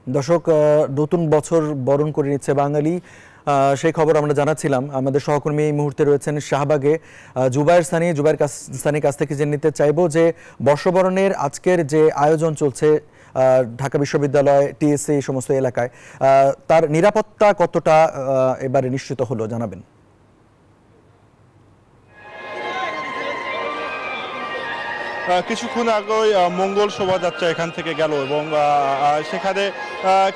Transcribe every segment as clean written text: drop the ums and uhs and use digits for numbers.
দর্শক, নতুন বছর বরণ করে নিচ্ছে বাঙালি। সেই খবর আমরা জানাচ্ছিলাম। আমাদের সহকর্মী এই মুহূর্তে রয়েছেন শাহবাগে, জুবায়ের সানির কাছ থেকে জেনে নিতে চাইবো যে বর্ষবরণের আজকের যে আয়োজন চলছে ঢাকা বিশ্ববিদ্যালয়, টিএসসি, এই সমস্ত এলাকায়, তার নিরাপত্তা কতটা এবারে নিশ্চিত হলো জানাবেন। কিছুক্ষণ আগেই মঙ্গল শোভাযাত্রা এখান থেকে গেল এবং সেখানে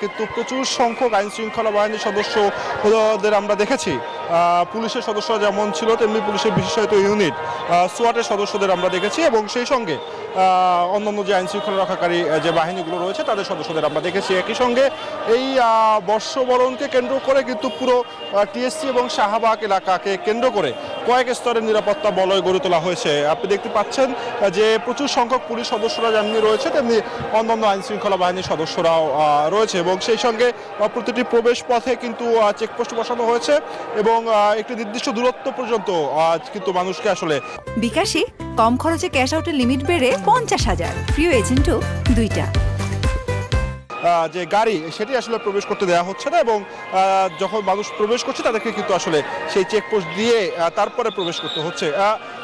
কিন্তু প্রচুর সংখ্যক আইন শৃঙ্খলা বাহিনীর সদস্যদের আমরা দেখেছি। পুলিশের সদস্যরা যেমন ছিল তেমনি পুলিশের বিশেষায়িত ইউনিট সোয়াটের সদস্যদের আমরা দেখেছি এবং সেই সঙ্গে অন্যান্য যে আইন শৃঙ্খলা রক্ষাকারী যে বাহিনীগুলো রয়েছে তাদের সদস্যদের আমরা দেখেছি। একই সঙ্গে এই বর্ষবরণকে কেন্দ্র করে কিন্তু পুরো টিএসসি এবং শাহবাগ এলাকাকে কেন্দ্র করে কয়েক স্তরের নিরাপত্তা বলয় গড়ে তোলা হয়েছে। আপনি দেখতে পাচ্ছেন যে প্রচুর সংখ্যক পুলিশ সদস্যরা যেমনি রয়েছে তেমনি অন্যান্য আইন শৃঙ্খলা বাহিনীর সদস্যরাও রয়েছে এবং সেই সঙ্গে প্রতিটি প্রবেশ পথে কিন্তু চেকপোস্ট বসানো হয়েছে এবং একটি নির্দিষ্ট দূরত্ব পর্যন্ত কিন্তু মানুষকে আসলে বিকাশে কম খরচে ক্যাশ আউটের লিমিট বেড়ে 50,000, প্রিয় এজেন্টও 2টা। যে গাড়ি সেটি আসলে প্রবেশ করতে দেওয়া হচ্ছে না এবং যখন মানুষ প্রবেশ করছে তাদেরকে কিন্তু আসলে সেই চেকপোস্ট দিয়ে তারপরে প্রবেশ করতে হচ্ছে।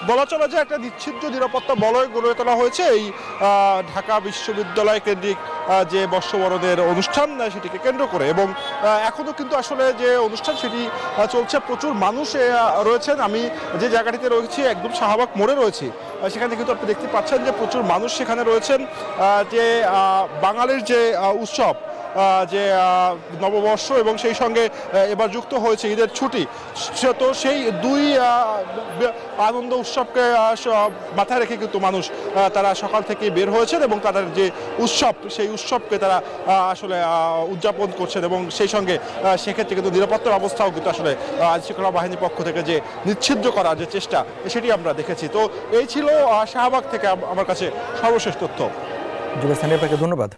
বলা চলে যে একটা নিশ্চিদ্র নিরাপত্তা বলয় গড়ে তোলা হয়েছে এই ঢাকা বিশ্ববিদ্যালয় কেন্দ্রিক যে বর্ষবরণের অনুষ্ঠান সেটিকে কেন্দ্র করে এবং এখনও কিন্তু আসলে যে অনুষ্ঠান সেটি চলছে। প্রচুর মানুষ রয়েছেন। আমি যে জায়গাটিতে রয়েছি একদম শাহবাগ মোড়ে রয়েছি, সেখানে কিন্তু আপনি দেখতে পাচ্ছেন যে প্রচুর মানুষ সেখানে রয়েছেন। যে বাঙালির যে উৎসব, যে নববর্ষ এবং সেই সঙ্গে এবার যুক্ত হয়েছে ঈদের ছুটি, তো সেই দুই আনন্দ উৎসবকে মাথায় রেখে কিন্তু মানুষ তারা সকাল থেকে বের হয়েছেন এবং তাদের যে উৎসব সেই উৎসবকে তারা আসলে উদযাপন করছেন এবং সেই সঙ্গে সেক্ষেত্রে কিন্তু নিরাপত্তার অবস্থাও কিন্তু আসলে আইনশৃঙ্খলা বাহিনীর পক্ষ থেকে যে নিচ্ছিদ্র করার যে চেষ্টা সেটি আমরা দেখেছি। তো এই ছিল শাহবাগ থেকে আমার কাছে সর্বশেষ তথ্য। জুবায়ের সানি, আপনাকে ধন্যবাদ।